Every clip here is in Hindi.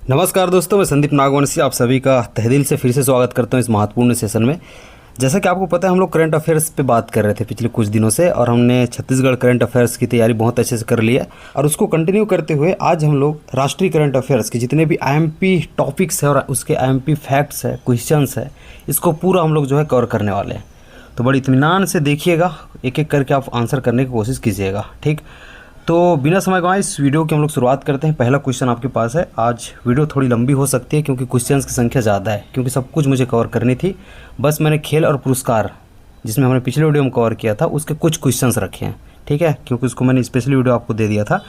नमस्कार दोस्तों, मैं संदीप नागवंशी आप सभी का तहे से फिर से स्वागत करता हूं इस महत्वपूर्ण सेशन में। जैसा कि आपको पता है, हम लोग करंट अफेयर्स पे बात कर रहे थे पिछले कुछ दिनों से और हमने छत्तीसगढ़ करंट अफेयर्स की तैयारी बहुत अच्छे से कर ली है और उसको कंटिन्यू करते हुए आज हम लोग राष्ट्रीय करंट अफेयर्स के जितने भी आईएमपी टॉपिक्स है और उसके आईएमपी फैक्ट्स है, क्वेश्चंस है, इसको पूरा हम लोग जो है कवर करने वाले हैं। तो बड़ी इत्मीनान से देखिएगा, एक एक करके आप आंसर करने की कोशिश कीजिएगा, ठीक। तो बिना समय गंवाए इस वीडियो की हम लोग शुरुआत करते हैं। पहला क्वेश्चन आपके पास है। आज वीडियो थोड़ी लंबी हो सकती है क्योंकि क्वेश्चंस की संख्या ज़्यादा है, क्योंकि सब कुछ मुझे कवर करनी थी। बस मैंने खेल और पुरस्कार, जिसमें हमने पिछले वीडियो में कवर किया था, उसके कुछ क्वेश्चंस रखे हैं, ठीक है, क्योंकि उसको मैंने स्पेशली वीडियो आपको दे दिया था।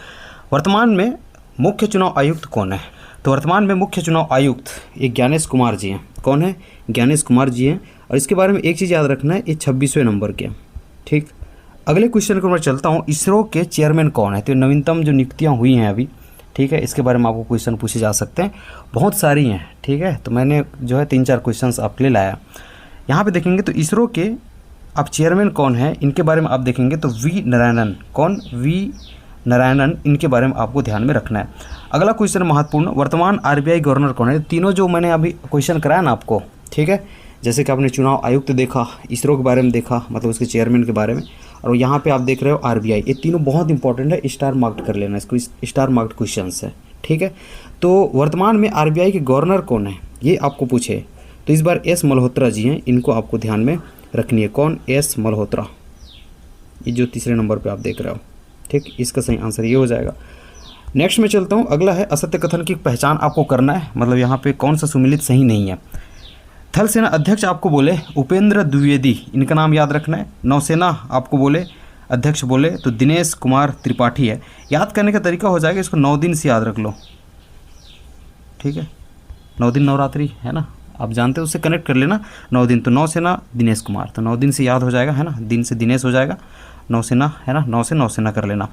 वर्तमान में मुख्य चुनाव आयुक्त कौन है? तो वर्तमान में मुख्य चुनाव आयुक्त ये ज्ञानेश कुमार जी हैं। कौन है? ज्ञानेश कुमार जी हैं। और इसके बारे में एक चीज़ याद रखना है, ये 26वें नंबर के, ठीक। अगले क्वेश्चन को मैं चलता हूँ। इसरो के चेयरमैन कौन है? तो नवीनतम जो नियुक्तियाँ हुई हैं अभी, ठीक है, इसके बारे में आपको क्वेश्चन पूछे जा सकते हैं, बहुत सारी हैं, ठीक है। तो मैंने जो है 3-4 क्वेश्चंस आपके लिए लाया। यहाँ पे देखेंगे तो इसरो के अब चेयरमैन कौन है, इनके बारे में आप देखेंगे तो वी नारायणन। कौन? वी नारायणन, इनके बारे में आपको ध्यान में रखना है। अगला क्वेश्चन महत्वपूर्ण, वर्तमान आरबीआई गवर्नर कौन है? तीनों जो मैंने अभी क्वेश्चन कराया ना आपको, ठीक है, जैसे कि आपने चुनाव आयुक्त देखा, इसरो के बारे में देखा, मतलब उसके चेयरमैन के बारे में, और यहाँ पे आप देख रहे हो आरबीआई, ये तीनों बहुत इंपॉर्टेंट है, स्टार मार्क्ड कर लेना, इसको स्टार मार्क्ड क्वेश्चंस है, ठीक है। तो वर्तमान में आरबीआई के गवर्नर कौन है, ये आपको पूछे तो इस बार एस मल्होत्रा जी हैं, इनको आपको ध्यान में रखनी है। कौन? एस मल्होत्रा, ये जो तीसरे नंबर पर आप देख रहे हो, ठीक, इसका सही आंसर ये हो जाएगा। नेक्स्ट में चलता हूँ। अगला है असत्य कथन की पहचान आपको करना है, मतलब यहाँ पे कौन सा सुमिलित सही नहीं है। थल सेना अध्यक्ष आपको बोले उपेंद्र द्विवेदी, इनका नाम याद रखना है। नौसेना आपको बोले अध्यक्ष बोले तो दिनेश कुमार त्रिपाठी है। याद करने का तरीका हो जाएगा, इसको 9 दिन से याद रख लो, ठीक है। 9 दिन नवरात्रि है ना, आप जानते हो, उससे कनेक्ट कर लेना। 9 दिन तो नौसेना दिनेश कुमार, तो 9 दिन से याद हो जाएगा, है ना, दिन से दिनेश हो जाएगा, नौसेना है ना, 9 से नौसेना कर लेना।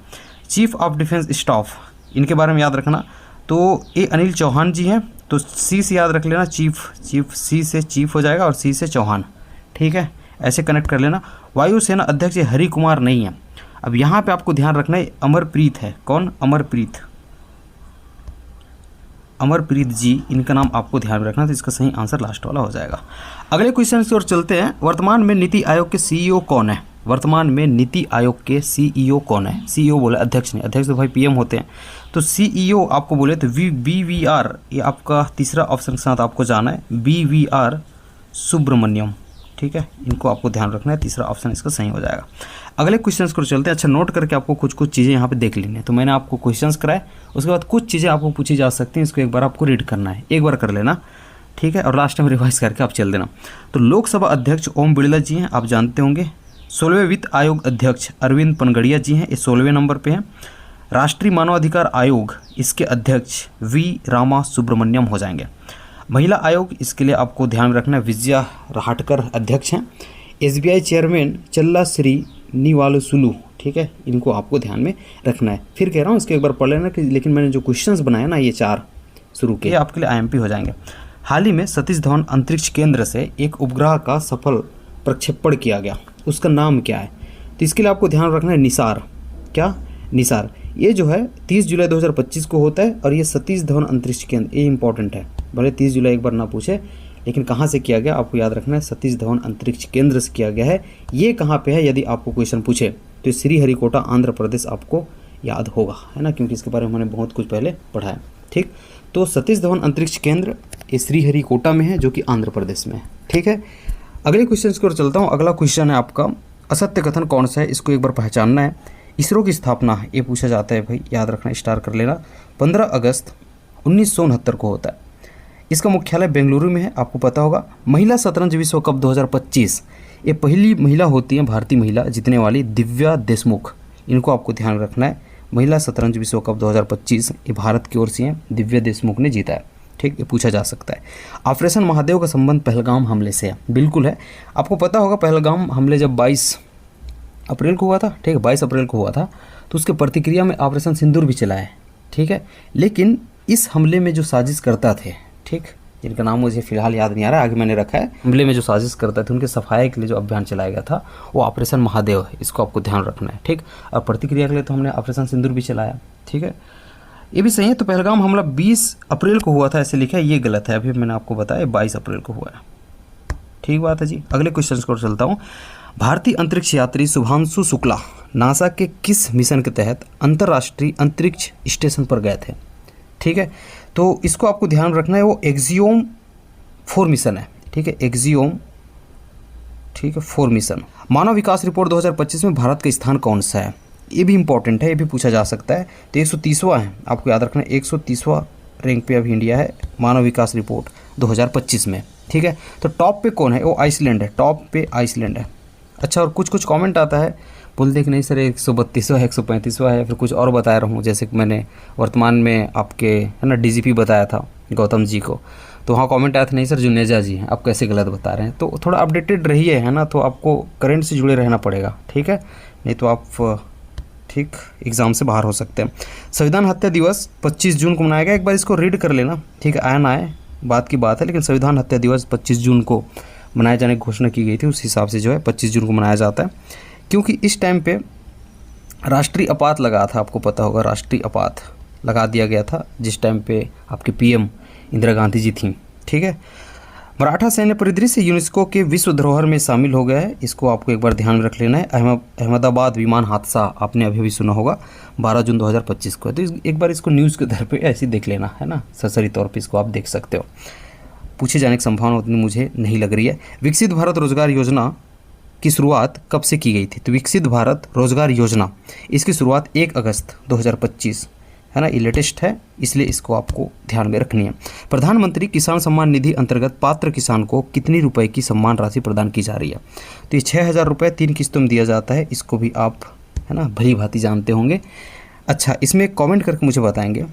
चीफ ऑफ डिफेंस स्टाफ, इनके बारे में याद रखना, तो ये अनिल चौहान जी हैं, तो सी से याद रख लेना, चीफ सी से चीफ हो जाएगा और सी से चौहान, ठीक है, ऐसे कनेक्ट कर लेना। वायुसेना अध्यक्ष हरि कुमार नहीं है। अब यहाँ पे आपको ध्यान रखना है, अमरप्रीत है। कौन? अमरप्रीत, अमरप्रीत जी, इनका नाम आपको ध्यान में रखना, तो इसका सही आंसर लास्ट वाला हो जाएगा। अगले क्वेश्चन की ओर चलते हैं। वर्तमान में नीति आयोग के सीईओ कौन है? वर्तमान में नीति आयोग के सीईओ कौन है? सीईओ बोला, अध्यक्ष नहीं, अध्यक्ष तो भाई पीएम होते हैं। तो सीईओ आपको बोले तो बीवीआर, ये आपका तीसरा ऑप्शन के साथ आपको जाना है, बीवीआर सुब्रमण्यम, ठीक है, इनको आपको ध्यान रखना है, तीसरा ऑप्शन इसका सही हो जाएगा। अगले क्वेश्चंस को चलते हैं। अच्छा, नोट करके आपको कुछ कुछ चीज़ें यहाँ पे देख लेनी है। तो मैंने आपको क्वेश्चंस कराए, उसके बाद कुछ चीज़ें आपको पूछी जा सकती हैं, इसको एक बार आपको रीड करना है, एक बार कर लेना, ठीक है, और लास्ट में रिवाइज करके आप चल देना। तो लोकसभा अध्यक्ष ओम बिड़ला जी हैं, आप जानते होंगे। 16वें वित्त आयोग अध्यक्ष अरविंद पनगड़िया जी हैं, ये 16वें नंबर पे हैं। राष्ट्रीय मानवाधिकार आयोग, इसके अध्यक्ष वी रामा सुब्रमण्यम हो जाएंगे। महिला आयोग, इसके लिए आपको ध्यान में रखना है, विजया राहटकर अध्यक्ष हैं। एसबीआई चेयरमैन चल्ला श्री निवालसुलु, ठीक है, इनको आपको ध्यान में रखना है। फिर कह रहा हूँ, इसके एक बार पढ़ लेना कि लेकिन मैंने जो क्वेश्चंस बनाए ना, ये 4 शुरू के, आपके लिए आईएमपी हो जाएंगे। हाल ही में सतीश धवन अंतरिक्ष केंद्र से एक उपग्रह का सफल प्रक्षेपण किया गया, उसका नाम क्या है? तो इसके लिए आपको ध्यान रखना है निसार। क्या? निसार। ये जो है 30 जुलाई 2025 को होता है और ये सतीश धवन अंतरिक्ष केंद्र, ये इंपॉर्टेंट है, भले 30 जुलाई एक बार ना पूछे, लेकिन कहाँ से किया गया आपको याद रखना है, सतीश धवन अंतरिक्ष केंद्र से किया गया है। ये कहाँ पे है यदि आपको क्वेश्चन पूछे तो श्रीहरिकोटा आंध्र प्रदेश आपको याद होगा, है ना, क्योंकि इसके बारे में मैंने बहुत कुछ पहले पढ़ा है, ठीक। तो सतीश धवन अंतरिक्ष केंद्र ये श्रीहरिकोटा में है, जो कि आंध्र प्रदेश में है, ठीक है। अगले क्वेश्चन की ओर चलता हूँ। अगला क्वेश्चन है आपका, असत्य कथन कौन सा है, इसको एक बार पहचानना है। इसरो की स्थापना, ये पूछा जाता है भाई, याद रखना, स्टार कर लेना, 15 अगस्त 1969 को होता है। इसका मुख्यालय बेंगलुरु में है, आपको पता होगा। महिला शतरंज विश्व कप 2025, ये पहली महिला होती हैं, भारतीय महिला जीतने वाली, दिव्या देशमुख, इनको आपको ध्यान रखना है। महिला शतरंज विश्व कप 2025 ये भारत की ओर से हैं, दिव्या देशमुख ने जीता है, ठीक, ये पूछा जा सकता है। ऑपरेशन महादेव का संबंध पहलगाम हमले से है, बिल्कुल है, आपको पता होगा। पहलगाम हमले जब 22 अप्रैल को हुआ था, ठीक है, 22 अप्रैल को हुआ था, तो उसके प्रतिक्रिया में ऑपरेशन सिंदूर भी चला है, ठीक है। लेकिन इस हमले में जो साजिश करता थे, ठीक, जिनका नाम मुझे फिलहाल याद नहीं आ रहा, आगे मैंने रखा है, हमले में जो साजिश करता थे उनके सफाई के लिए जो अभियान चलाया गया था वो ऑपरेशन महादेव है, इसको आपको ध्यान रखना है, ठीक। और प्रतिक्रिया के लिए तो हमने ऑपरेशन सिंदूर भी चलाया, ठीक है। ये भी सही है। तो पहलगाम हमला 20 अप्रैल को हुआ था ऐसे लिखा है, ये गलत है। अभी मैंने आपको बताया 22 अप्रैल को हुआ है। ठीक बात है जी। अगले क्वेश्चन को चलता हूँ। भारतीय अंतरिक्ष यात्री शुभांशु शुक्ला नासा के किस मिशन के तहत अंतर्राष्ट्रीय अंतरिक्ष स्टेशन पर गए थे? ठीक है, तो इसको आपको ध्यान रखना है, वो एक्सियोम 4 मिशन है। ठीक है, एक्सियोम, ठीक है, 4 मिशन। मानव विकास रिपोर्ट 2025 में भारत का स्थान कौन सा है? ये भी इंपॉर्टेंट है, ये भी पूछा जा सकता है। तो 130वां है, आपको याद रखना है, 130वां रैंक पे अभी इंडिया है मानव विकास रिपोर्ट 2025 में। ठीक है, तो टॉप पे कौन है? वो आइसलैंड है, टॉप पे आइसलैंड है। अच्छा, और कुछ कमेंट आता है, बोलते कि नहीं सर 132वां है, 135वां है, फिर कुछ और बता रहा हूँ। जैसे कि मैंने वर्तमान में आपके है ना डीजीपी बताया था गौतम जी को, तो वहाँ कमेंट आया था नहीं सर जुनेजा जी हैं, आप कैसे गलत बता रहे हैं। तो थोड़ा अपडेटेड रहिए, है ना, तो आपको करंट से जुड़े रहना पड़ेगा। ठीक है, नहीं तो आप ठीक एग्ज़ाम से बाहर हो सकते हैं। संविधान हत्या दिवस 25 जून को मनाया गया। एक बार इसको रीड कर लेना, ठीक है, आया ना आए बात की बात है, लेकिन संविधान हत्या दिवस 25 जून को मनाए जाने की घोषणा की गई थी। उस हिसाब से जो है 25 जून को मनाया जाता है, क्योंकि इस टाइम पे राष्ट्रीय आपात लगा था। आपको पता होगा राष्ट्रीय आपात लगा दिया गया था जिस टाइम पे आपके पीएम इंदिरा गांधी जी थी। ठीक है, मराठा सैन्य परिदृश्य यूनेस्को के विश्व धरोहर में शामिल हो गया है। इसको आपको एक बार ध्यान में रख लेना है। अहमदाबाद विमान हादसा आपने अभी भी सुना होगा 12 जून 2025 को। तो एक बार इसको न्यूज़ के तौर पे ऐसे देख लेना, है ना, सरसरी तौर पे इसको आप देख सकते हो। पूछे जाने की संभावना उतनी मुझे नहीं लग रही है। विकसित भारत रोजगार योजना की शुरुआत कब से की गई थी? तो विकसित भारत रोजगार योजना, इसकी शुरुआत 1 अगस्त 2025, है ना, ये लेटेस्ट है, इसलिए इसको आपको ध्यान में रखनी है। प्रधानमंत्री किसान सम्मान निधि अंतर्गत पात्र किसान को कितनी रुपए की सम्मान राशि प्रदान की जा रही है? तो ये 6,000 रुपये 3 किस्तों में दिया जाता है। इसको भी आप, है ना, भली भांति जानते होंगे। अच्छा, इसमें कमेंट करके मुझे बताएंगे,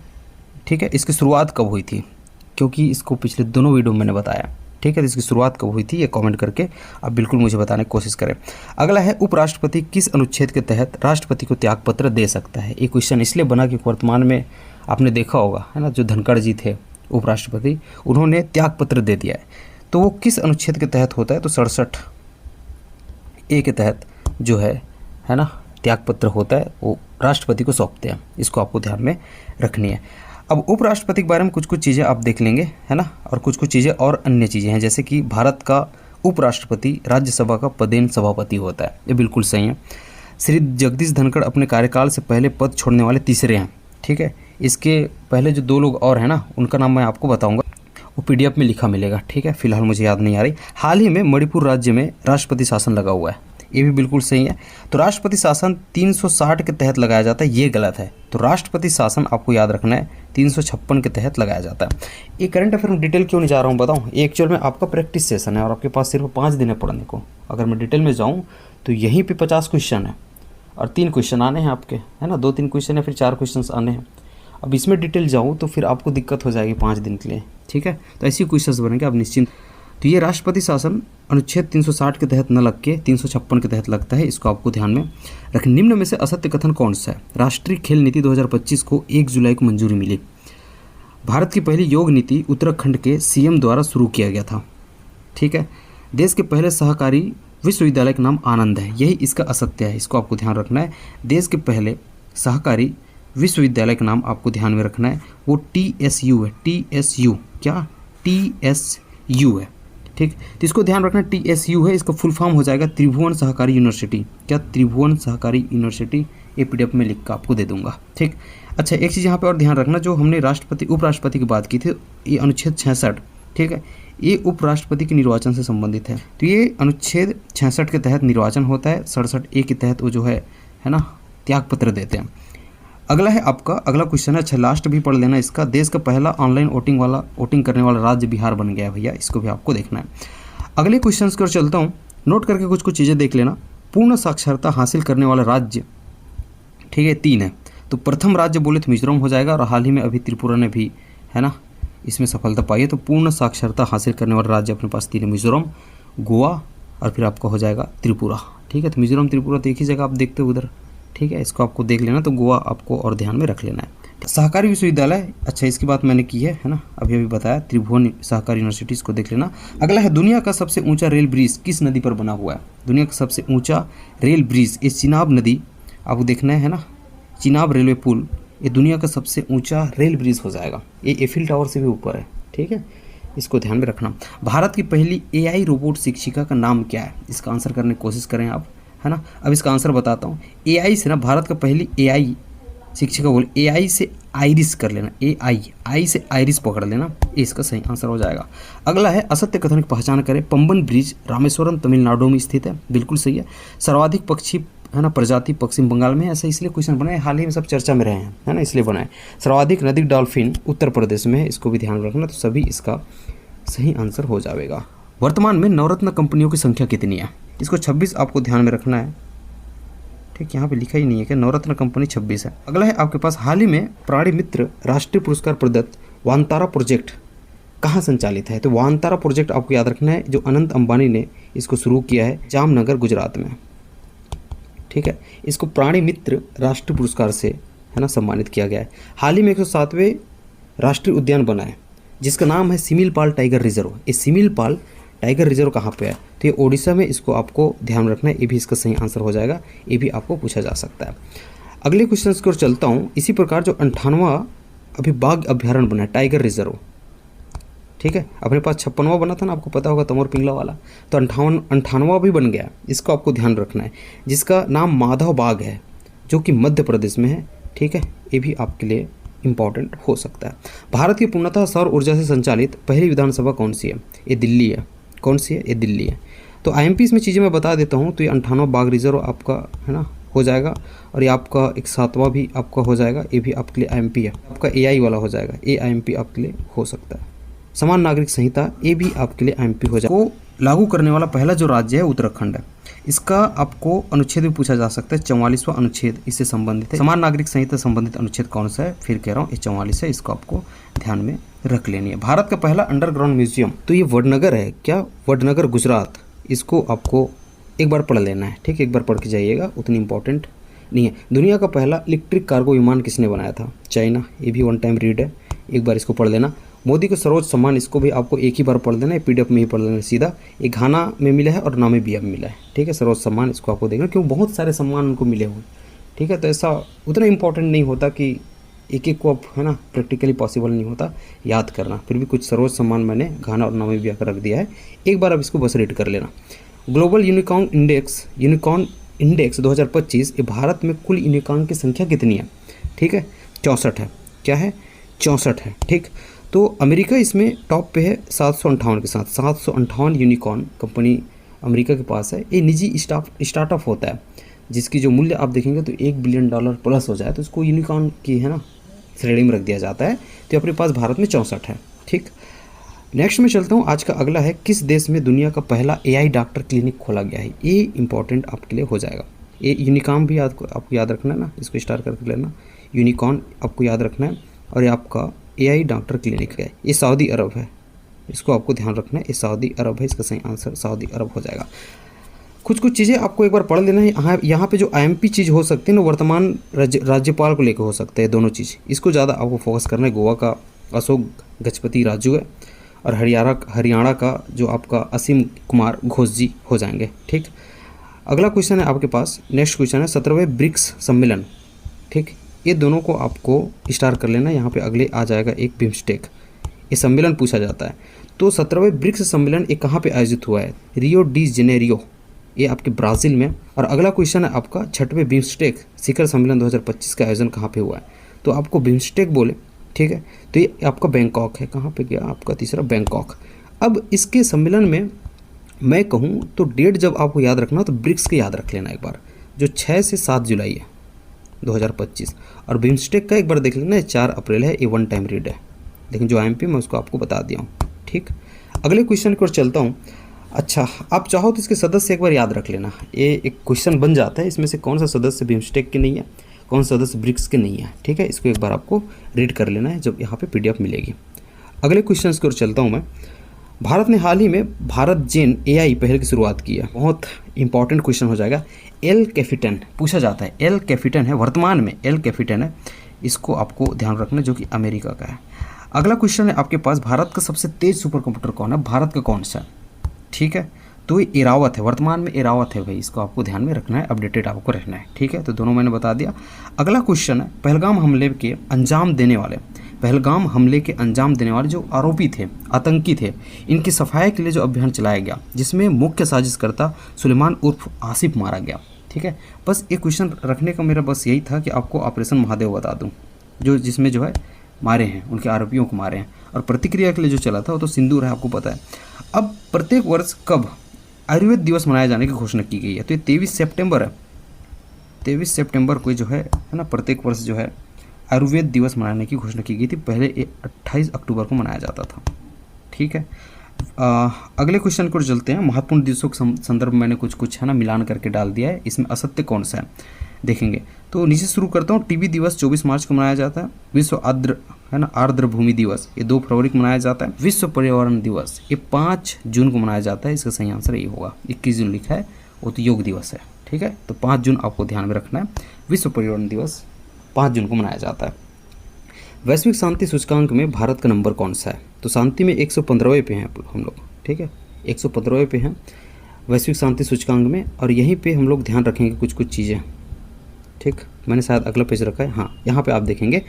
ठीक है, इसकी शुरुआत कब हुई थी, क्योंकि इसको पिछले दोनों वीडियो में मैंने बताया। ठीक है, तो इसकी शुरुआत कब हुई थी ये कमेंट करके आप बिल्कुल मुझे बताने की कोशिश करें। अगला है, उपराष्ट्रपति किस अनुच्छेद के तहत राष्ट्रपति को त्यागपत्र दे सकता है? ये क्वेश्चन इसलिए बना कि वर्तमान में आपने देखा होगा, है ना, जो धनखड़ जी थे उपराष्ट्रपति, उन्होंने त्यागपत्र दे दिया है। तो वो किस अनुच्छेद के तहत होता है? तो 67A के तहत जो है ना, त्यागपत्र होता है, वो राष्ट्रपति को सौंपते हैं। इसको आपको ध्यान में रखनी है। अब उपराष्ट्रपति के बारे में कुछ चीज़ें आप देख लेंगे, है ना, और कुछ चीज़ें और अन्य चीज़ें हैं, जैसे कि भारत का उपराष्ट्रपति राज्यसभा का पदेन सभापति होता है। ये बिल्कुल सही है। श्री जगदीश धनखड़ अपने कार्यकाल से पहले पद छोड़ने वाले तीसरे हैं। ठीक है, इसके पहले जो 2 लोग और हैं ना, उनका नाम मैं आपको बताऊंगा, वो PDF में लिखा मिलेगा। ठीक है, फिलहाल मुझे याद नहीं आ रही। हाल ही में मणिपुर राज्य में राष्ट्रपति शासन लगा हुआ है, ये भी बिल्कुल सही है। तो राष्ट्रपति शासन 360 के तहत लगाया जाता है, ये गलत है। तो राष्ट्रपति शासन आपको याद रखना है 356 के तहत लगाया जाता है। ये करंट अफेयर में डिटेल क्यों नहीं जा रहा हूँ बताऊँ? ये एक्चुअल में आपका प्रैक्टिस सेशन है और आपके पास सिर्फ 5 दिन है पढ़ने को। अगर मैं डिटेल में जाऊँ तो यहीं पे 50 क्वेश्चन है और 3 क्वेश्चन आने हैं आपके, है ना, 2-3 क्वेश्चन है, फिर 4 क्वेश्चन आने हैं। अब इसमें डिटेल जाऊँ तो फिर आपको दिक्कत हो जाएगी 5 दिन के लिए। ठीक है, तो ऐसी क्वेश्चन बनेंगे, आप निश्चिंत। तो ये राष्ट्रपति शासन अनुच्छेद 360 के तहत न लग के 356 के तहत लगता है, इसको आपको ध्यान में रखें। निम्न में से असत्य कथन कौन सा है? राष्ट्रीय खेल नीति 2025 को 1 जुलाई को मंजूरी मिली। भारत की पहली योग नीति उत्तराखंड के CM द्वारा शुरू किया गया था। ठीक है, देश के पहले सहकारी विश्वविद्यालय का नाम आनंद है, यही इसका असत्य है, इसको आपको ध्यान रखना है। देश के पहले सहकारी विश्वविद्यालय का नाम आपको ध्यान में रखना है, वो TSU है। TSU क्या? TSU है। ठीक, तो इसको ध्यान रखना, TSU है, इसका फुल फॉर्म हो जाएगा त्रिभुवन सहकारी यूनिवर्सिटी। क्या? त्रिभुवन सहकारी यूनिवर्सिटी। ये PDF में लिख कर आपको दे दूंगा। ठीक, अच्छा, एक चीज़ यहाँ पे और ध्यान रखना, जो हमने राष्ट्रपति उपराष्ट्रपति की बात की थी, ये अनुच्छेद 66, ठीक है, ये उपराष्ट्रपति के निर्वाचन से संबंधित है। तो ये अनुच्छेद 66 के तहत निर्वाचन होता है, 67A के तहत वो जो है ना, त्यागपत्र देते हैं। अगला है आपका, अगला क्वेश्चन है, अच्छा लास्ट भी पढ़ लेना इसका। देश का पहला ऑनलाइन वोटिंग करने वाला राज्य बिहार बन गया है भैया, इसको भी आपको देखना है। अगले क्वेश्चन की ओर चलता हूँ, नोट करके कुछ चीज़ें देख लेना। पूर्ण साक्षरता हासिल करने वाला राज्य, ठीक है, 3 है। तो प्रथम राज्य बोले तो मिजोरम हो जाएगा, और हाल ही में अभी त्रिपुरा ने भी, है ना, इसमें सफलता पाई है। तो पूर्ण साक्षरता हासिल करने वाला राज्य अपने पास 3 है, मिजोरम, गोवा और फिर आपका हो जाएगा त्रिपुरा। ठीक है, तो मिजोरम त्रिपुरा तो एक ही जगह आप देखते हो उधर। ठीक है, इसको आपको देख लेना, तो गोवा आपको और ध्यान में रख लेना है। सहकारी विश्वविद्यालय, अच्छा इसकी बात मैंने की है ना, अभी बताया, त्रिभुवन सहकारी यूनिवर्सिटी, इसको देख लेना। अगला है, दुनिया का सबसे ऊंचा रेल ब्रिज किस नदी पर बना हुआ है? दुनिया का सबसे ऊंचा रेल ब्रिज, ये चिनाब नदी आपको देखना है ना, चिनाब रेलवे पुल, ये दुनिया का सबसे ऊंचा रेल ब्रिज हो जाएगा, ये एफिल टावर से भी ऊपर है। ठीक है, इसको ध्यान में रखना। भारत की पहली एआई रोबोट शिक्षिका का नाम क्या है, इसका आंसर करने की कोशिश करें आप, है ना। अब इसका आंसर बताता हूँ। एआई से ना भारत का पहली एआई शिक्षिका बोले, एआई से आइरिस कर लेना, आई से आइरिस पकड़ लेना, ये इसका सही आंसर हो जाएगा। अगला है असत्य कथन की पहचान करें। पंबन ब्रिज रामेश्वरम तमिलनाडु में स्थित है, बिल्कुल सही है। सर्वाधिक पक्षी है ना प्रजाति पश्चिम बंगाल में, ऐसा इसलिए क्वेश्चन बनाए, हाल ही में सब चर्चा में रहे हैं, है ना, इसलिए बनाए। सर्वाधिक नदी डॉल्फिन उत्तर प्रदेश में है, इसको भी ध्यान रखना, तो सभी इसका सही आंसर हो जाएगा। वर्तमान में नवरत्न कंपनियों की संख्या कितनी है, इसको 26 आपको ध्यान में रखना है। ठीक, यहाँ पे लिखा ही नहीं है कि नवरत्न कंपनी 26 है। अगला है आपके पास, हाल ही में प्राणी मित्र राष्ट्रीय पुरस्कार प्रदत्त वानतारा प्रोजेक्ट कहाँ संचालित है, तो वानतारा प्रोजेक्ट आपको याद रखना है, जो अनंत अंबानी ने इसको शुरू किया है जामनगर गुजरात में। ठीक है, इसको प्राणी मित्र राष्ट्रीय पुरस्कार से, है ना, सम्मानित किया गया है। हाल ही में 107वें राष्ट्रीय उद्यान बना है, जिसका नाम है सिमिलपाल टाइगर रिजर्व। ये सिमिलपाल टाइगर रिजर्व कहाँ पे है, तो ये ओडिशा में, इसको आपको ध्यान रखना है, ये भी इसका सही आंसर हो जाएगा, ये भी आपको पूछा जा सकता है। अगले क्वेश्चन की ओर चलता हूँ। इसी प्रकार जो 58वां अभी बाघ अभ्यारण्य बना है टाइगर रिजर्व, ठीक है, अपने पास 56वां बना था ना, आपको पता होगा तमोर पिंगला वाला, तो 58वां भी बन गया, इसको आपको ध्यान रखना है, जिसका नाम माधव बाग है, जो कि मध्य प्रदेश में है। ठीक है, ये भी आपके लिए इंपॉर्टेंट हो सकता है। भारत की पूर्णतः सौर ऊर्जा से संचालित पहली विधानसभा कौन सी है, ये दिल्ली है। कौन सी है, ये दिल्ली है। तो आईएमपी इसमें चीज़ें मैं बता देता हूँ, तो ये 58वां बाघ रिजर्व आपका, है ना, हो जाएगा, और ये आपका 61वां भी आपका हो जाएगा, ये भी आपके लिए आईएमपी है। आपका एआई वाला हो जाएगा, ये आईएमपी आपके लिए हो सकता है। समान नागरिक संहिता, ये भी आपके लिए आईएमपी हो जाएगा। को लागू करने वाला पहला जो राज्य है उत्तराखंड है, इसका आपको अनुच्छेद भी पूछा जा सकता है, 44वां अनुच्छेद इससे संबंधित है। समान नागरिक संहिता संबंधित अनुच्छेद कौन सा है, फिर कह रहा हूँ, ये 44 है, इसको आपको ध्यान में रख लेनी है। भारत का पहला अंडरग्राउंड म्यूजियम, तो ये वडनगर है, क्या, वडनगर गुजरात, इसको आपको एक बार पढ़ लेना है। ठीक है, एक बार पढ़ के जाइएगा, उतनी इंपॉर्टेंट नहीं है। दुनिया का पहला इलेक्ट्रिक कार्गो विमान किसने बनाया था, चाइना, ये भी वन टाइम रीड है, एक बार इसको पढ़ लेना। मोदी को सर्वोच्च सम्मान, इसको भी आपको एक ही बार पढ़ लेना है, पीडीएफ में ही पढ़ लेना सीधा। ये घाना में मिला है और नामीबिया में मिला है। ठीक है, सर्वोच्च सम्मान, इसको आपको देखना, क्यों बहुत सारे सम्मान उनको मिले हुए। ठीक है, तो ऐसा उतना इंपॉर्टेंट नहीं होता कि एक एक को आप, है ना, प्रैक्टिकली पॉसिबल नहीं होता याद करना, फिर भी कुछ सर्वोच्च सम्मान मैंने घाना और नामीबिया का रख दिया है, एक बार अब इसको बस रीड कर लेना। ग्लोबल यूनिकॉर्न इंडेक्स 2025, ये भारत में कुल यूनिकॉर्न की संख्या कितनी है, ठीक है, 64 है। क्या है, 64 है। ठीक, तो अमेरिका इसमें टॉप पे है 758 के साथ, 758 यूनिकॉर्न कंपनी अमेरिका के पास है। ये निजी स्टार्टअप होता है, जिसकी जो मूल्य आप देखेंगे तो $1 बिलियन प्लस हो जाए, तो उसको यूनिकॉर्न की, है ना, श्रेणी में रख दिया जाता है। तो अपने पास भारत में 64 है। ठीक, नेक्स्ट में चलता हूँ। आज का अगला है, किस देश में दुनिया का पहला एआई डॉक्टर क्लिनिक खोला गया है, ये इंपॉर्टेंट आपके लिए हो जाएगा। ये यूनिकॉर्न भी आपको याद रखना है ना, इसको स्टार करके लेना, यूनिकॉर्न आपको याद रखना है, और ये आपका एआई डॉक्टर क्लिनिक है, ये सऊदी अरब है, इसको आपको ध्यान रखना है, ये सऊदी अरब है, इसका सही आंसर सऊदी अरब हो जाएगा। कुछ चीज़ें आपको एक बार पढ़ लेना है। यहाँ पे जो आईएमपी चीज़ हो सकती है ना, वर्तमान राज्यपाल को लेकर हो सकता है, दोनों चीज़, इसको ज़्यादा आपको फोकस करना है। गोवा का अशोक गजपति राजू है, और हरियाणा का जो आपका असीम कुमार घोष जी हो जाएंगे। ठीक, अगला क्वेश्चन है आपके पास, नेक्स्ट क्वेश्चन है 17वें ब्रिक्स सम्मेलन। ठीक, ये दोनों को आपको स्टार कर लेना, यहाँ पे अगले आ जाएगा एक बिम्स्टेक, ये सम्मेलन पूछा जाता है। तो 17वें ब्रिक्स सम्मेलन ये कहाँ पे आयोजित हुआ है, रियो डी जेनेरियो, ये आपके ब्राज़ील में। और अगला क्वेश्चन है आपका 6वें बिम्स्टेक शिखर सम्मेलन 2025 का आयोजन कहाँ पे हुआ है, तो आपको बिम्स्टेक बोले। ठीक है, तो ये आपका बैंकॉक है, कहाँ पे गया आपका तीसरा, बैंकॉक। अब इसके सम्मेलन में मैं कहूँ तो डेट जब आपको याद रखना, तो ब्रिक्स के याद रख लेना एक बार, जो 6 से 7 जुलाई है 2025, और बिम्स्टेक का एक बार देख लेना, 4 अप्रैल है, ये वन टाइम रीड है, लेकिन जो आईएमपी मैं उसको आपको बता दिया हूँ। ठीक, अगले क्वेश्चन की ओर चलता हूँ। अच्छा, आप चाहो तो इसके सदस्य एक बार याद रख लेना, ये एक क्वेश्चन बन जाता है, इसमें से कौन सा सदस्य बिम्स्टेक के नहीं है, कौन सा सदस्य ब्रिक्स के नहीं है। ठीक है, इसको एक बार आपको रीड कर लेना है, जब यहाँ पे पीडीएफ मिलेगी। अगले क्वेश्चन की ओर चलता हूँ मैं। भारत ने हाल ही में भारत जेन एआई पहल की शुरुआत की है, बहुत इंपॉर्टेंट क्वेश्चन हो जाएगा। एल कैपिटन पूछा जाता है, एल कैपिटन है, वर्तमान में एल कैपिटन है, इसको आपको ध्यान रखना, जो कि अमेरिका का है। अगला क्वेश्चन है आपके पास, भारत का सबसे तेज सुपर कंप्यूटर कौन है, भारत का कौन सा है। ठीक है, तो ये एरावत है, वर्तमान में एरावत है भाई, इसको आपको ध्यान में रखना है, अपडेटेड आपको रहना है, ठीक है। तो दोनों मैंने बता दिया। अगला क्वेश्चन है, पहलगाम हमले के अंजाम देने वाले, पहलगाम हमले के अंजाम देने वाले जो आरोपी थे, आतंकी थे, इनकी सफाई के लिए जो अभियान चलाया गया, जिसमें मुख्य साजिशकर्ता सुलेमान उर्फ आसिफ मारा गया, ठीक है। बस ये क्वेश्चन रखने का मेरा बस यही था कि आपको ऑपरेशन महादेव बता दूँ, जो जिसमें जो है मारे हैं, उनके आरोपियों को मारे हैं, और प्रतिक्रिया के लिए जो चला था वो तो सिंदूर है, आपको पता है। अब प्रत्येक वर्ष कब आयुर्वेद दिवस मनाए जाने की घोषणा की गई है, तो ये 23 सितंबर है, 23 सितंबर को जो है ना, प्रत्येक वर्ष जो है आयुर्वेद दिवस मनाने की घोषणा की गई थी। पहले ये 28 अक्टूबर को मनाया जाता था, ठीक है। अगले क्वेश्चन को चलते हैं। महत्वपूर्ण दिवसों के संदर्भ में मैंने कुछ है ना मिलान करके डाल दिया है, इसमें असत्य कौन सा है देखेंगे। तो नीचे शुरू करता हूँ। टीबी दिवस 24 मार्च को मनाया जाता है। विश्व आर्द्र है ना आर्द्र भूमि दिवस ये 2 फरवरी को मनाया जाता है। विश्व पर्यावरण दिवस ये 5 जून को मनाया जाता है। इसका सही आंसर यही होगा। 21 जून लिखा है वो तो योग दिवस है, ठीक है। तो 5 जून आपको ध्यान में रखना है। विश्व पर्यावरण दिवस 5 जून को मनाया जाता है। वैश्विक शांति सूचकांक में भारत का नंबर कौन सा है, तो शांति में 115वें पे हैं हम लोग, ठीक है, 115वें पे हैं वैश्विक शांति सूचकांक में। और यहीं पे हम लोग ध्यान रखेंगे कुछ चीज़ें, ठीक। मैंने शायद अगला पेज रखा है, हाँ, यहाँ पे आप देखेंगे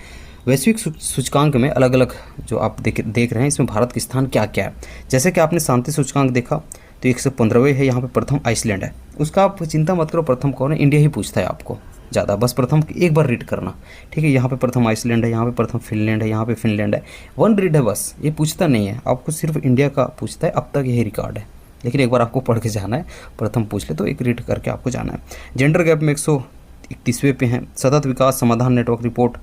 वैश्विक सूचकांक में अलग अलग जो आप देख रहे हैं, इसमें भारत का स्थान क्या क्या है। जैसे कि आपने शांति सूचकांक देखा तो 115वें है, यहाँ पे प्रथम आइसलैंड है। उसका आप चिंता मत करो, प्रथम कौन है, इंडिया ही पूछता है आपको ज़्यादा, बस प्रथम एक बार रीड करना, ठीक है। यहाँ पे प्रथम आइसलैंड है, यहाँ पे प्रथम फिनलैंड है, यहाँ पे फिनलैंड है। 1 रीड है बस, ये पूछता नहीं है आपको, सिर्फ इंडिया का पूछता है। अब तक यही रिकॉर्ड है, लेकिन एक बार आपको पढ़ के जाना है। प्रथम पूछ ले तो एक रीड करके आपको जाना है। जेंडर गैप में 131वें पे हैं। सतत विकास समाधान नेटवर्क रिपोर्ट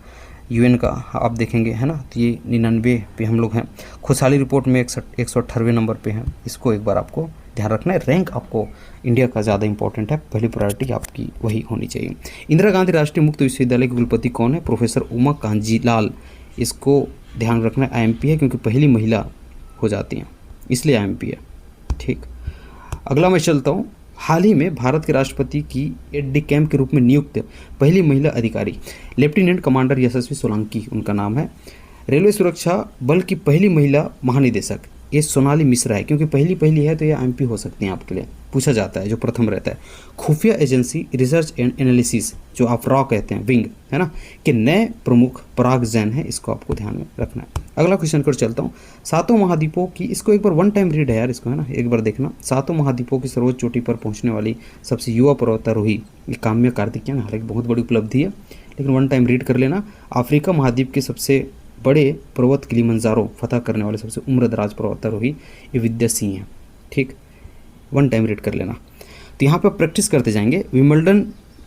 UN का आप देखेंगे, है ना, तो ये 99 पे हम लोग हैं। खुशहाली रिपोर्ट में 118वें नंबर पे हैं। इसको एक बार आपको ध्यान रखना है। रैंक आपको इंडिया का ज़्यादा इंपॉर्टेंट है, पहली प्रायोरिटी आपकी वही होनी चाहिए। इंदिरा गांधी राष्ट्रीय मुक्त विश्वविद्यालय के कुलपति कौन है, प्रोफेसर उमा कांजी लाल। इसको ध्यान रखना है, IMP है, क्योंकि पहली महिला हो जाती हैं इसलिए IMP है, ठीक। अगला मैं चलता हूँ। हाल ही में भारत के राष्ट्रपति की एड कैम्प के रूप में नियुक्त पहली महिला अधिकारी लेफ्टिनेंट कमांडर यशस्वी सोलंकी उनका नाम है। रेलवे सुरक्षा बल की पहली महिला महानिदेशक ये सोनाली मिश्रा है, क्योंकि पहली है तो ये IMP हो सकती हैं, आपके लिए पूछा जाता है जो प्रथम रहता है। खुफिया एजेंसी रिसर्च एंड एनालिसिस जो आप रॉ कहते हैं, विंग है ना, के नए प्रमुख पराग जैन है। इसको आपको ध्यान में रखना है। अगला क्वेश्चन कर चलता हूँ। 7 महाद्वीपों की, इसको एक बार 1 टाइम रीड है यार, इसको है ना एक बार देखना। 7 महाद्वीपों की सर्वोच्च चोटी पर पहुँचने वाली सबसे युवा पर्वतारोही ये काम्या कार्तिकेयन, हालांकि बहुत बड़ी उपलब्धि है, लेकिन 1 टाइम रीड कर लेना। अफ्रीका महाद्वीप के सबसे बड़े पर्वत किलिमंजारो फतह करने वाले सबसे उम्रदराज पर्वतारोही ये विद्या सिंह है, ठीक। 1 टाइम रीड कर लेना। तो यहाँ पे प्रैक्टिस करते जाएंगे। विंबलडन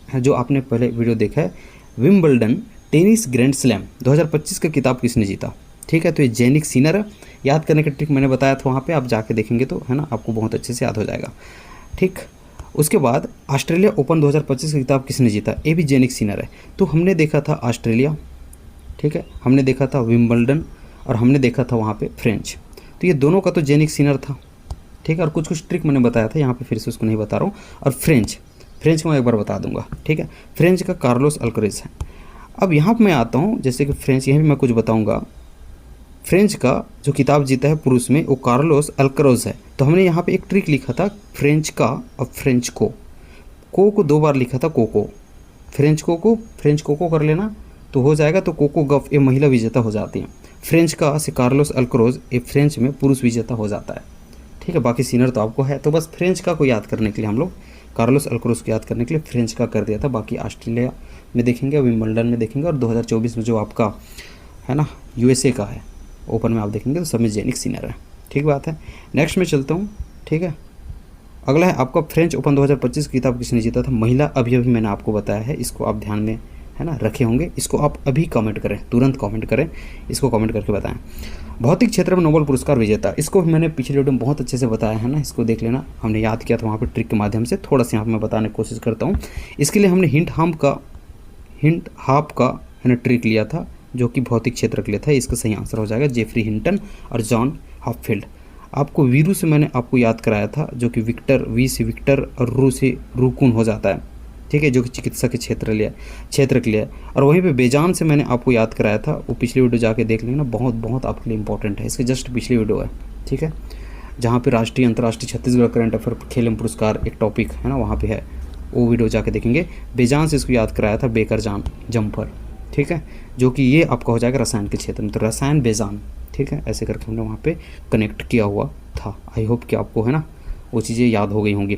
है जो आपने पहले वीडियो देखा है, विंबलडन टेनिस ग्रैंड स्लैम 2025 का खिताब किसने जीता, ठीक है। तो ये जैनिक सिनर है। याद करने का ट्रिक मैंने बताया था, वहाँ पे आप जाके देखेंगे तो है ना, आपको बहुत अच्छे से याद हो जाएगा, ठीक। उसके बाद ऑस्ट्रेलिया ओपन 2025 का खिताब किसने जीता, ये भी जैनिक सिनर है। तो हमने देखा था ऑस्ट्रेलिया, ठीक है, हमने देखा था विंबलडन और हमने देखा था वहाँ पे फ्रेंच। तो ये दोनों का तो जैनिक सिनर था, ठीक है। और कुछ ट्रिक मैंने बताया था, यहाँ पे फिर से उसको नहीं बता रहा हूँ। और फ्रेंच को मैं एक बार बता दूंगा, ठीक है। फ्रेंच का कार्लोस अल्करेज है। अब यहाँ पर मैं आता हूँ, जैसे कि फ्रेंच, यहाँ भी मैं कुछ बताऊँगा। फ्रेंच का जो खिताब जीता है पुरुष में वो कार्लोस अल्करोज है। तो हमने यहाँ पे एक ट्रिक लिखा था फ्रेंच का और फ्रेंच को 2 बार लिखा था, कोको, फ्रेंच कोको कर लेना तो हो जाएगा। तो कोको गफ ये महिला विजेता हो जाती है। फ्रेंच का से कार्लोस अल्करोज ये फ्रेंच में पुरुष विजेता हो जाता है, ठीक है। बाकी सीनियर तो आपको है, तो बस फ्रेंच का को याद करने के लिए हम लोग कार्लोस अल्करोज को याद करने के लिए फ्रेंच का कर दिया था। बाकी ऑस्ट्रेलिया में देखेंगे, विंबलडन में देखेंगे, और 2024 में जो आपका है ना USA का है ओपन में आप देखेंगे तो सब में जैनिक सिनर है, ठीक बात है। नेक्स्ट में चलता हूँ, ठीक है। अगला है आपका फ्रेंच ओपन 2025 की खिताब किसने जीता था, महिला। अभी मैंने आपको बताया है, इसको आप ध्यान में है ना रखे होंगे। इसको आप अभी कमेंट करें, तुरंत कमेंट करें, इसको कमेंट करके बताएं। भौतिक क्षेत्र में नोबेल पुरस्कार विजेता, इसको मैंने पिछले वीडियो में बहुत अच्छे से बताया है ना, इसको देख लेना, हमने याद किया था वहाँ पर ट्रिक के माध्यम से। थोड़ा सा यहाँ पर मैं बताने की कोशिश करता हूँ। इसके लिए हमने हिंट हाफ का है ना ट्रिक लिया था, जो कि भौतिक क्षेत्र के लिए था। इसका सही आंसर हो जाएगा जेफरी हिंटन और जॉन हॉपफील्ड। आपको वीरू से मैंने आपको याद कराया था, जो कि वी से विक्टर और रू से रूकुन हो जाता है, ठीक है, जो कि चिकित्सा के क्षेत्र के लिए। और वहीं पे बेजान से मैंने आपको याद कराया था, वो पिछली वीडियो जाके देख लेना, बहुत आपके लिए इंपॉर्टेंट है। इसके जस्ट पिछली वीडियो है, ठीक है। जहाँ पे राष्ट्रीय अंतर्राष्ट्रीय छत्तीसगढ़ करंट अफेयर खेल एवं पुरस्कार एक टॉपिक है ना, वहाँ पे है, वो वीडियो जाके देखेंगे। बेजान से इसको याद कराया था बेकर जान जम्पर, ठीक है, जो कि ये आपका हो जाएगा रसायन के क्षेत्र में, तो रसायन बेजान, ठीक है, ऐसे करके हमने वहाँ पे कनेक्ट किया हुआ था। आई होप कि आपको है ना वो चीज़ें याद हो गई होंगी।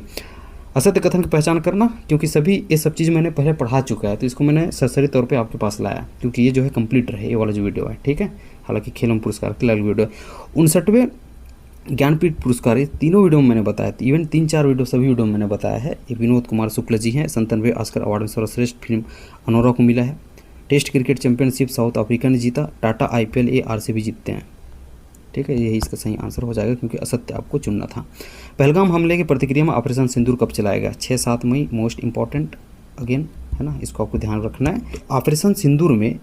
असत्य कथन की पहचान करना, क्योंकि सभी ये सब चीज़ मैंने पहले पढ़ा चुका है, तो इसको मैंने सरसरी तौर पे आपके पास लाया, क्योंकि ये जो है कंप्लीट रहे ये वाला जो वीडियो है, ठीक है। हालांकि खेल एवं पुरस्कार की अलग वीडियो है। 59वें ज्ञानपीठ पुरस्कार, ये तीनों वीडियो में मैंने बताया, इवन 3-4 वीडियो सभी वीडियो में मैंने बताया है। ये विनोद कुमार शुक्ल जी हैं। 97वें ऑस्कर अवार्ड में सर्वश्रेष्ठ फिल्म अनोरा को मिला है। Test cricket championship South Africa ने जीता। टाटा IPL ये RCB जीतते हैं, ठीक है, यही इसका सही आंसर हो जाएगा, क्योंकि असत्य आपको चुनना था। पहलगाम हमले की प्रतिक्रिया में ऑपरेशन सिंदूर कब चलाया गया? 6-7 मई, मोस्ट इंपॉर्टेंट अगेन, है ना, इसको आपको ध्यान रखना है। ऑपरेशन सिंदूर में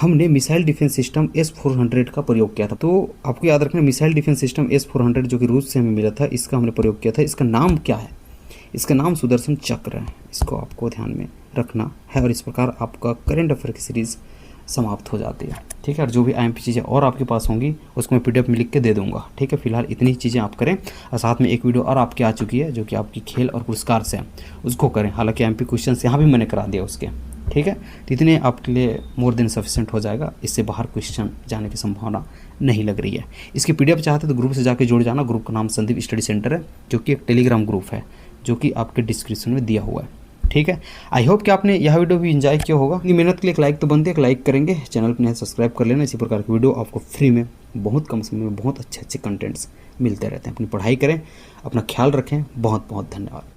हमने मिसाइल डिफेंस सिस्टम S-400 का प्रयोग किया था, तो आपको याद रखना मिसाइल डिफेंस सिस्टम S-400 जो कि रूस से हमें मिला था, इसका हमने प्रयोग किया था। इसका नाम क्या है? इसका नाम सुदर्शन चक्र है, इसको आपको ध्यान में रखना है। और इस प्रकार आपका करंट अफेयर की सीरीज़ समाप्त हो जाती है, ठीक है। और जो भी IMP चीज़ें और आपके पास होंगी उसको मैं PDF में लिख के दे दूंगा, ठीक है। फिलहाल इतनी चीज़ें आप करें, और साथ में एक वीडियो और आपकी आ चुकी है जो कि आपकी खेल और पुरस्कार से है, उसको करें। हालांकि MP क्वेश्चन यहाँ भी मैंने करा दिया उसके, ठीक है। तो इतने आपके लिए मोर देन सफिशेंट हो जाएगा, इससे बाहर क्वेश्चन जाने की संभावना नहीं लग रही है। इसकी PDF चाहते तो ग्रुप से जाके जुड़ जाना। ग्रुप का नाम संदीप स्टडी सेंटर है, जो कि एक टेलीग्राम ग्रुप है, जो कि आपके डिस्क्रिप्शन में दिया हुआ है, ठीक है। आई होप कि आपने यह वीडियो भी एंजॉय किया होगा। अपनी मेहनत के लिए एक लाइक तो बनती है, एक लाइक करेंगे, चैनल पर सब्सक्राइब कर लेना। इसी प्रकार की वीडियो आपको फ्री में बहुत कम समय में बहुत अच्छे कंटेंट्स मिलते रहते हैं। अपनी पढ़ाई करें, अपना ख्याल रखें। बहुत बहुत धन्यवाद।